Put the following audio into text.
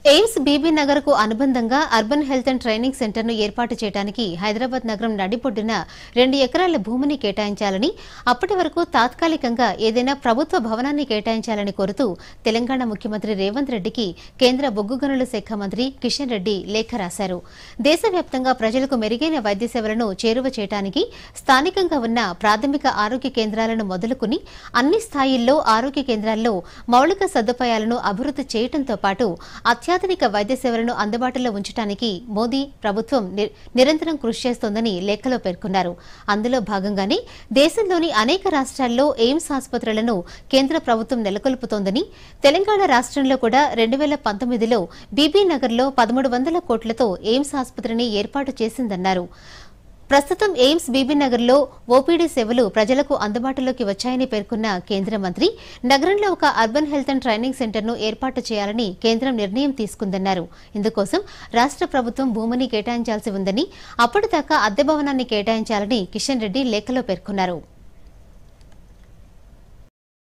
AIIMS BB Nagar కు అనుబంధంగా urban health and training centre ను ఏర్పాటు చేయడానికి హైదరాబాద్ నగరం నడిబొడ్డున 2 ఎకరాల భూమిని కేటాయించాలని, అప్పటి వరకు తాత్కాలికంగా ఏదైనా ప్రభుత్వ భవనాన్ని కేటాయించాలని కోరుతూ తెలంగాణ ముఖ్యమంత్రి రేవంత్ రెడ్డికి కేంద్ర బొగ్గు గనుల శాఖ మంత్రి కిషన్ రెడ్డి లేఖ రాశారు. దేశవ్యాప్తంగా ప్రజలకు మెరుగైన వైద్య సేవలను చేరువ చేయడానికి స్థానికంగా ఉన్న ప్రాథమిక ఆరోగ్య కేంద్రాలను మొదలుకుని అన్ని స్థాయిల్లో ఆరోగ్య కేంద్రాల్లో మౌలిక సదుపాయాలను అభివృద్ది చేయడంతో పాటు అత్యాధునిక వైద్య సేవలను అందుబాటులో ఉంచడానికి మోదీ ప్రభుత్వం నిరంతరం కృషి చేస్తోందని లేఖలో పేర్కొన్నారు. అందులో భాగంగానే దేశంలోని అనేక రాష్ట్రాల్లో ఎయిమ్స్ ఆసుపత్రులను కేంద్ర ప్రభుత్వం నెలకొల్పుతోందని, తెలంగాణ రాష్ట్రంలో కూడా 2019లో బీబీ నగర్లో 1300 కోట్లతో ఎయిమ్స్ ఆసుపత్రిని ఏర్పాటు చేసిందన్నారు. ప్రస్తుతం ఎయిమ్స్ బీబీ నగర్లో ఓపీడీ సేవలు ప్రజలకు అందుబాటులోకి వచ్చాయని పేర్కొన్న కేంద్ర మంత్రి, నగరంలో ఒక అర్బన్ హెల్త్ అండ్ ట్రైనింగ్ సెంటర్ను ఏర్పాటు చేయాలని కేంద్రం నిర్ణయం తీసుకుందన్నారు. ఇందుకోసం రాష్ట్ర ప్రభుత్వం భూమిని కేటాయించాల్సి ఉందని, అప్పటిదాకా అద్దె భవనాన్ని కేటాయించాలని కిషన్ రెడ్డి లేఖలో పేర్కొన్నారు.